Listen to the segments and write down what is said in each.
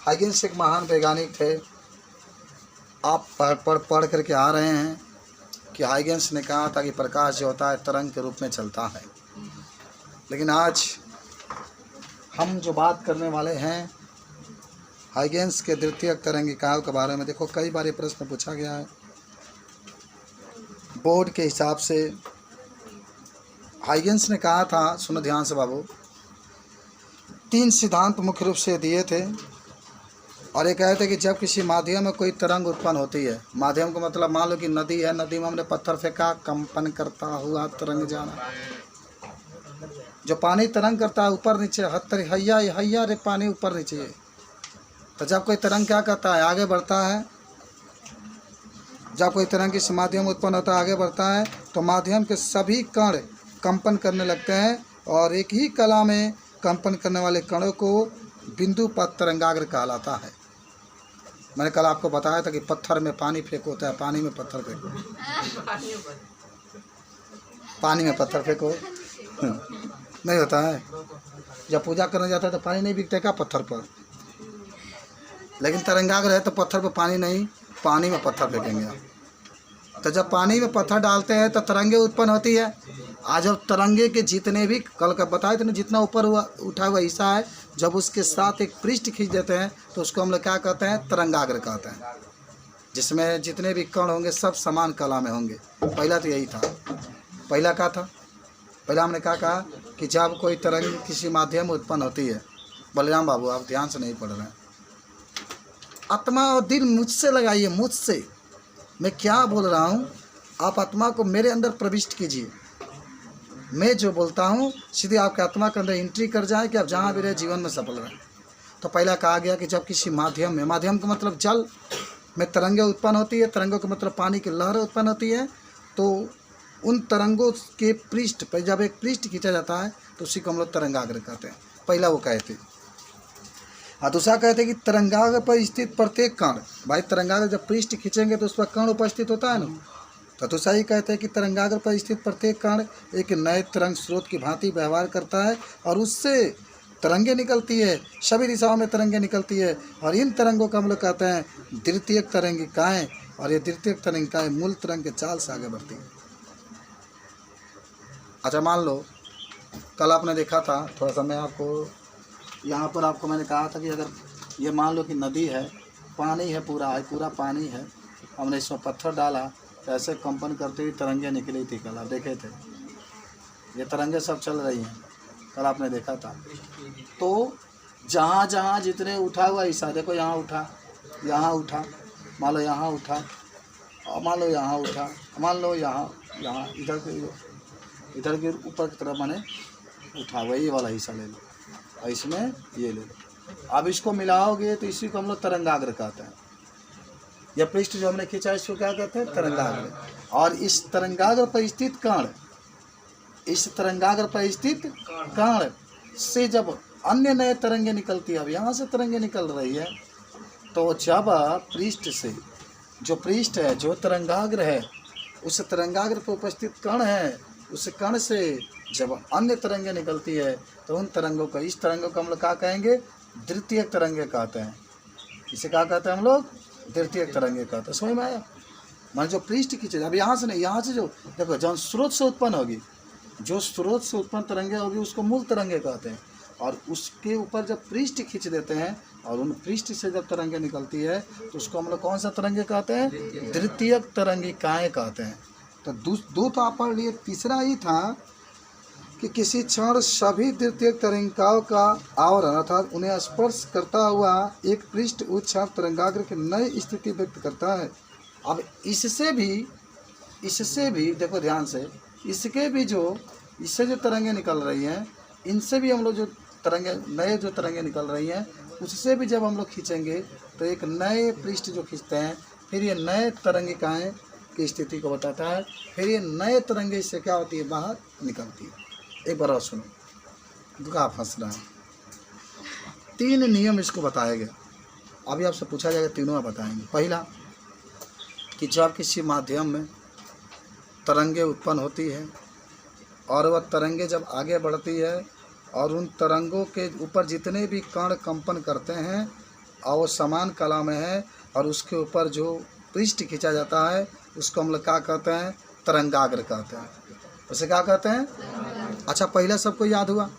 Huygens एक महान वैज्ञानिक थे। आप पढ़ करके आ रहे हैं कि हाइगेंस ने कहा था कि प्रकाश जो होता है तरंग के रूप में चलता है। लेकिन आज हम जो बात करने वाले हैं हाइगेंस के द्वितीयक तरंगिकाओं के बारे में। देखो, कई बार ये प्रश्न पूछा गया है बोर्ड के हिसाब से। हाइगेंस ने कहा था, सुनो ध्यान से बाबू, 3 सिद्धांत मुख्य रूप से दिए थे। और ये कहते कि जब किसी माध्यम में कोई तरंग उत्पन्न होती है, माध्यम का मतलब मान लो कि नदी है, नदी में हमने पत्थर फेंका, कंपन करता हुआ तरंग जाना। जो पानी तरंग करता है ऊपर नीचे, हैया हैया रे पानी ऊपर नीचे। तो जब कोई तरंग क्या करता है, आगे बढ़ता है। जब कोई तरंग किसी माध्यम में उत्पन्न होता है, आगे बढ़ता है, तो माध्यम के सभी कण कंपन करने लगते हैं। और एक ही कला में कंपन करने वाले कणों को बिंदु पथ तरंगाग्र कहलाता है। मैंने कल आपको बताया था कि पत्थर में पानी फेंको होता है, पानी में पत्थर फेंको, पानी में पत्थर फेंको नहीं होता है। जब पूजा करने जाता है तो पानी नहीं बिकता क्या पत्थर पर, लेकिन तरंगाग्र है तो पत्थर पर पानी नहीं, पानी में पत्थर फेंकेंगे आप। तो जब पानी में पत्थर डालते हैं तो तरंगे उत्पन्न होती है। आज जब तरंगे के जितने भी, कल का बताए थे ना, जितना ऊपर हुआ उठा हुआ हिस्सा है, जब उसके साथ एक पृष्ठ खींच देते हैं तो उसको हम लोग क्या कहते हैं, तरंगाग्र कहते हैं। जिसमें जितने भी कण होंगे सब समान कला में होंगे। पहला तो यही था। पहला क्या था, पहला हमने क्या कहा कि जब कोई तरंग किसी माध्यम में उत्पन्न होती है। बलराम बाबू आप ध्यान से नहीं पढ़ रहे हैं। आत्मा और दिल मुझसे लगाइए, मुझसे मैं क्या बोल रहा हूँ, आप आत्मा को मेरे अंदर प्रविष्ट कीजिए। मैं जो बोलता हूँ सीधे आपके आत्मा के अंदर एंट्री कर जाए कि आप जहाँ भी रहे जीवन में सफल रहें। तो पहला कहा गया कि जब किसी माध्यम में, माध्यम का मतलब जल में तरंगें उत्पन्न होती है, तरंगों का मतलब पानी की लहरें उत्पन्न होती है, तो उन तरंगों के पृष्ठ पर जब एक पृष्ठ खींचा जाता है तो उसी को हम लोग तरंगाग्र कहते हैं। पहला वो कहते। और दूसरा कहते हैं कि तरंगाग्र पर स्थित प्रत्येक कण, भाई तरंगाग्र जब पृष्ठ खींचेंगे तो उस पर कण उपस्थित होता है ना। तो दूसरा ही कहते हैं कि तरंगाग्र पर स्थित प्रत्येक कण एक नए तरंग स्रोत की भांति व्यवहार करता है और उससे तरंगे निकलती है, सभी दिशाओं में तरंगे निकलती है। और इन तरंगों का हम लोग कहते हैं द्वितीयक तरंगिकाएँ। और ये द्वितीयक तरंगिकाएँ मूल तरंग के चाल से आगे बढ़ती हैं। अच्छा, मान लो कल आपने देखा था, थोड़ा सा मैं आपको यहाँ पर आपको मैंने कहा था कि अगर ये मान लो कि नदी है, पानी है, पूरा पानी है, हमने इसमें पत्थर डाला तो ऐसे कंपन करते हुए तरंगे निकली थी। कल आप देखे थे, ये तरंगे सब चल रही हैं, कल आपने देखा था। तो जहाँ जहाँ जितने उठा हुआ हिस्सा, देखो यहाँ उठा, मान लो यहाँ उठा, और मान लो यहाँ उठा, मान लो यहाँ इधर के ऊपर की तरफ मैंने उठा हुआ ये वाला हिस्सा ले लो, और इसमें ये ले लो। अब इसको मिलाओगे तो इसी को हम लोग तरंगाग्र कहते हैं। यह पृष्ठ जो हमने खींचा इसको क्या कहते हैं, तरंगाग्र। और इस तरंगाग्र पर स्थित कण, इस तरंगाग्र पर स्थित कण से जब अन्य नए तरंगे निकलती है, अब यहाँ से तरंगे निकल रही है, तो जब पृष्ठ से, जो पृष्ठ है, जो तरंगाग्र है, उस तरंगाग्र पर उपस्थित कण है, उस कण से जब अन्य तरंगे निकलती है तो उन तरंगों का, इस तरंगों को हम लोग क्या कहेंगे, द्वितीयक तरंगे कहते हैं। इसे क्या कहते हैं हम लोग, द्वितीयक तरंगे कहते हैं। समझ में आया। मान जो पृष्ठ खींचे, अब यहाँ से नहीं, यहाँ से जो देखो जब स्रोत से उत्पन्न होगी, जो स्रोत से उत्पन्न तरंगे होगी उसको मूल तरंगे कहते हैं। और उसके ऊपर जब पृष्ठ खींच देते हैं और उन पृष्ठ से जब तरंगे निकलती है तो उसको हम लोग कौन सा तरंगे कहते हैं, द्वितीयक तरंगिकाएँ कहते हैं। तो दो तो आप पढ़ लिए। तीसरा ही था कि किसी क्षण सभी द्वितीयक तरंगिकाओं का आवरण अर्थात उन्हें स्पर्श करता हुआ एक पृष्ठ उस क्षण तरंगाग्र की नई स्थिति व्यक्त करता है। अब इससे भी देखो ध्यान से, इससे जो तरंगे निकल रही हैं, इनसे भी हम लोग जो तरंगे, नए जो तरंगे निकल रही हैं, उससे भी जब हम लोग खींचेंगे तो एक नए पृष्ठ जो खींचते हैं, फिर ये नए तरंगिकाएँ की स्थिति को बताता है। फिर ये नए तरंगे इससे क्या होती है, बाहर निकलती है। एक बार और सुनो, दुका फंस रहा है। 3 नियम इसको बताया गया। अभी आपसे पूछा जाएगा, तीनों आप बताएंगे। पहला कि जब किसी माध्यम में तरंगे उत्पन्न होती है और वह तरंगे जब आगे बढ़ती है और उन तरंगों के ऊपर जितने भी कण कंपन करते हैं और वो समान कला में है, और उसके ऊपर जो पृष्ठ खींचा जाता है उसको हम लोग क्या कहते हैं? तरंगाग्र कहते हैं। उसे क्या कहते हैं? अच्छा, पहला सबको याद हुआ?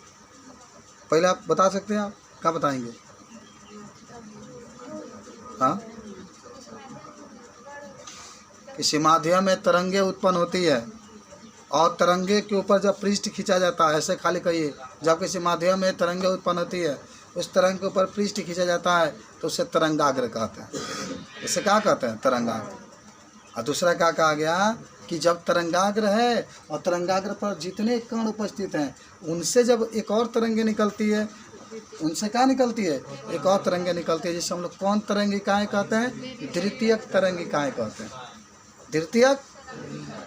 पहला आप बता सकते हैं? आप क्या बताएंगे? हाँ, किसी माध्यम में तरंगे उत्पन्न होती है, और तरंगे के ऊपर जब पृष्ठ खींचा जाता है, ऐसे खाली कहिए, जब किसी माध्यम में तरंगे उत्पन्न होती है, उस तरंग के ऊपर पृष्ठ खींचा जाता है तो उसे तरंगाग्र कहते हैं। इसे क्या कहते हैं? तरंगाग्र। और दूसरा क्या कहा गया कि जब तरंगाग्र है और तरंगाग्र पर जितने कण उपस्थित हैं उनसे जब एक और तरंगे निकलती है, उनसे क्या निकलती है? एक और तरंगे निकलती है, जिसे हम लोग कौन तरंगिकाएँ कहते हैं? द्वितीयक तरंगिकाएँ कहते हैं। द्वितीयक,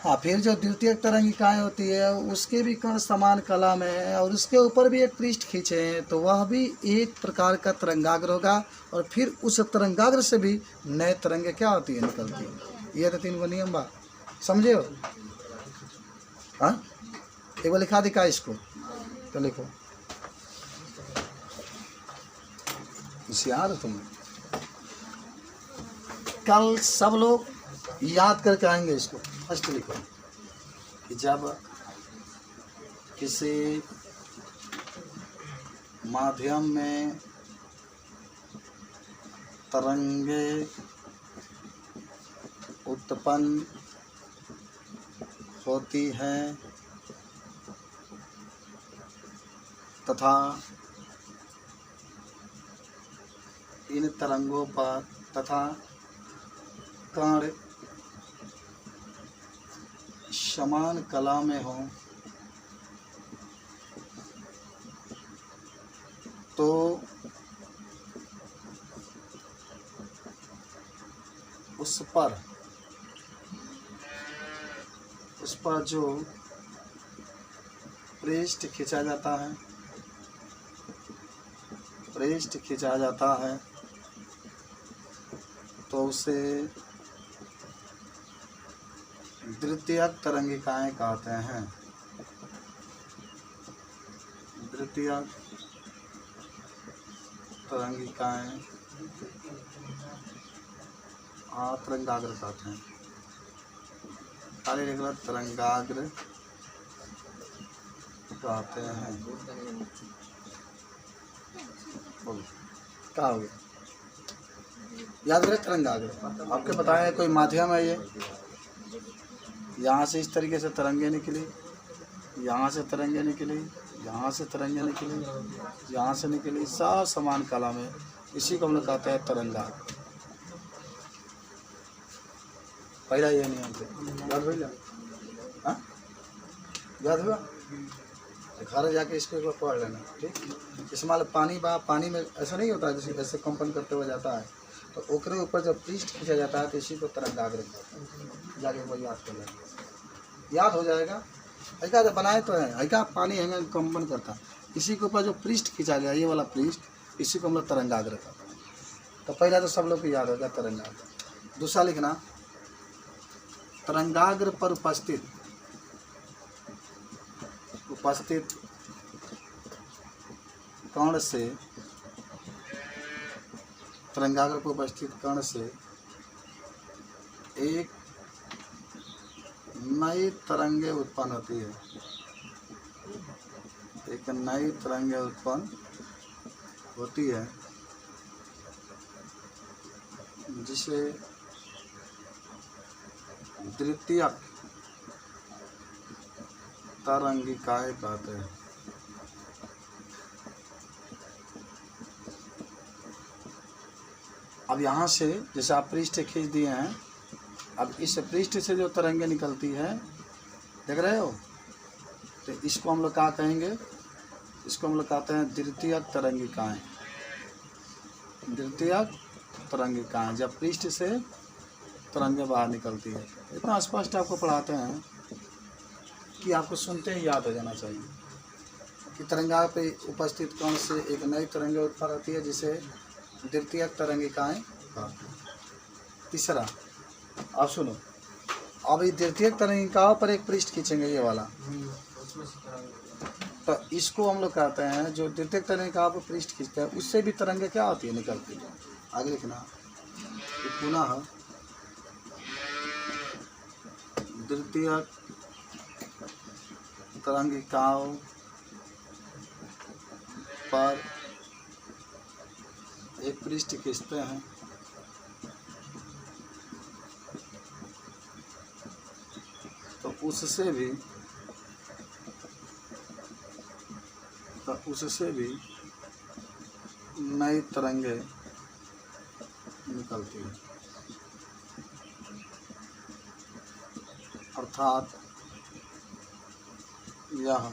हाँ, फिर जो द्वितीयक तरंगिकाएँ होती है उसके भी कण समान कला में है, और उसके ऊपर भी एक पृष्ठ खींचे हैं, तो वह भी एक प्रकार का तरंगाग्र होगा। और फिर उस तरंगाग्र से भी नए तरंगे क्या होती है? निकलती है। ये तो 3 गो नियम बा, समझे हो? हाँ, एक बार लिखा दिखा इसको, तो लिखो। होशियार हो तुम। कल सब लोग याद करके आएंगे इसको। फर्स्ट लिखो कि जब किसी माध्यम में तरंगे उत्पन्न होती हैं तथा इन तरंगों पर तथा कण समान कला में हो, तो उस पर जो पृष्ठ खींचा जाता है तो उसे द्वितीयक तरंगिकाएँ कहते हैं। द्वितीयक तरंगिकाएँ तरंगाग्र कहते हैं। खाली लिख लो, तरंगाग्र कहते हैं। क्या हो गया? याद रहे, तरंगाग्र। आपके बताया कोई माध्यम है, ये यहाँ से इस तरीके से तरंगे निकली, यहाँ से तरंगे निकली, यहाँ से तरंगे निकली, यहाँ से निकली, सब समान कला में। इसी को हम लोग कहते हैं तरंगाग्र। पहला ये नियम थे, याद भैया? हाँ, याद हुआ? घर जाके इसको एक बार पढ़ लेना, ठीक? इसमें पानी में ऐसा नहीं होता है, जैसे ऐसे कंपन करते हुए जाता है, तो ओकरे ऊपर जब पृष्ठ खींचा जाता है तो इसी को तरंगाग्र कहते हैं। जाके वो याद कर लेना, याद हो जाएगा। ऐसा तो बनाए तो है, ऐसा पानी है कंपन करता, इसी के ऊपर जो पृष्ठ खींचा गया, ये वाला पृष्ठ, इसी को हम लोग तरंगाग्र कहते हैं। तो पहला तो सब लोग को याद होगा तरंगाग्र। दूसरा लिखना, तरंगाग्र पर उपस्थित कण से, तरंगाग्र पर उपस्थित कण से एक नई तरंगे उत्पन्न होती है। एक नई तरंगे उत्पन्न होती है जिसे द्वितीयक तरंगिकाएँ कहते हैं। अब यहाँ से जैसे आप पृष्ठ खींच दिए हैं, अब इस पृष्ठ से जो तरंगे निकलती है, देख रहे हो, तो इसको हम लोग क्या कहेंगे? इसको हम लोग कहते हैं द्वितीयक तरंगिकाएँ। द्वितीयक तरंगिकाएँ, जब पृष्ठ से तरंगे बाहर निकलती है। इतना स्पष्ट आपको पढ़ाते हैं कि आपको सुनते ही याद हो जाना चाहिए कि तरंगा पे उपस्थित कण से एक नई तरंगे उत्पन्न होती है जिसे द्वितीयक तरंगिकाएँ कहते हैं। तीसरा, आप सुनो, अब ये द्वितीयक तरंगिकाओं पर एक पृष्ठ खींचेंगे, ये वाला, तो इसको हम लोग कहते हैं, जो द्वितीयक तरंगिकाओं पर पृष्ठ खींचते हैं उससे भी तरंगे क्या होती है? निकलती है। आगे लिखना कि पुनः द्वितीय तरंगिकाओं पर एक पृष्ठ खींचते हैं तो उससे भी नई तरंगे निकलती है। अर्थात यह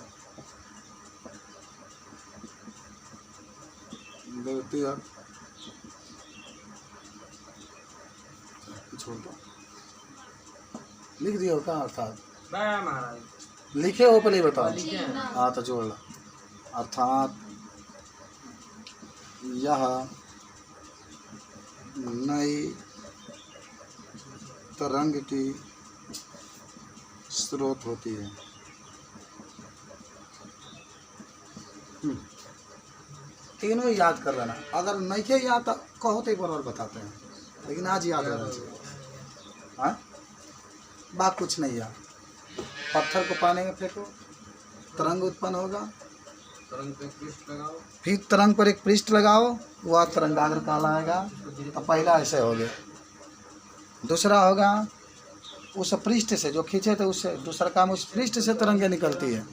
द्वितीय छोड़ दो, लिख दिया होगा। अर्थात लिखे हो पहले बताओ। हाँ तो जोड़ लो। अर्थात यह नई तरंग की स्रोत होती है। तीनों याद कर लेना, अगर नहीं के याद कहो तो एक बार और बताते हैं, लेकिन आज याद रहना चाहिए। हाँ, बात कुछ नहीं यार। पत्थर को पानी में फेंको, तरंग उत्पन्न होगा, तरंग पे पृष्ठ लगाओ, फिर तरंग पर एक पृष्ठ लगाओ, वह तरंगाग्र कहलाएगा। तो पहला ऐसे हो गया। दूसरा होगा उस पृष्ठ से जो खींचे थे उससे, दूसरा काम उस पृष्ठ से तरंगे निकलती है,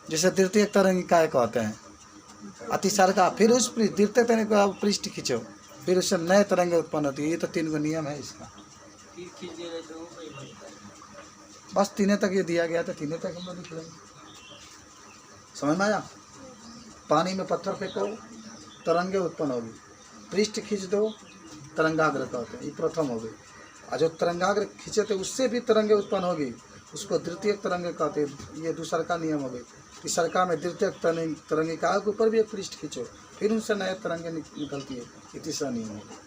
जिसे द्वितीय तरंगिकाएं कहते हैं। अतिसार का फिर उस द्वितीय तरंग का पृष्ठ खींचो, फिर उससे नए तरंगे उत्पन्न होती है। ये तो 3 गो नियम है इसका। बस 3 तक ये दिया गया था, 3 तक हम लोग लिख लेंगे। समझ में आया? पानी में पत्थर फेंको, तरंगे उत्पन्न होगी। पृष्ठ खींच दो, तरंगाग्र कहते हैं। ये प्रथम हो गई। और जो तरंगाग्र खींचे थे उससे भी तरंगे उत्पन्न होगी, उसको द्वितीय तरंगे कहते हैं। ये दूसरा का नियम हो गई। तीसरा का में द्वितीय तरंगिका के ऊपर भी एक पृष्ठ खींचो, फिर उनसे नए तरंगे निकलती है। ये तीसरा नियम हो गया।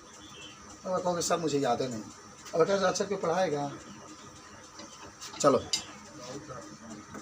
अब कहोगे सर मुझे याद है नहीं। अब कैसे अच्छा क्यों पढ़ाएगा? चलो।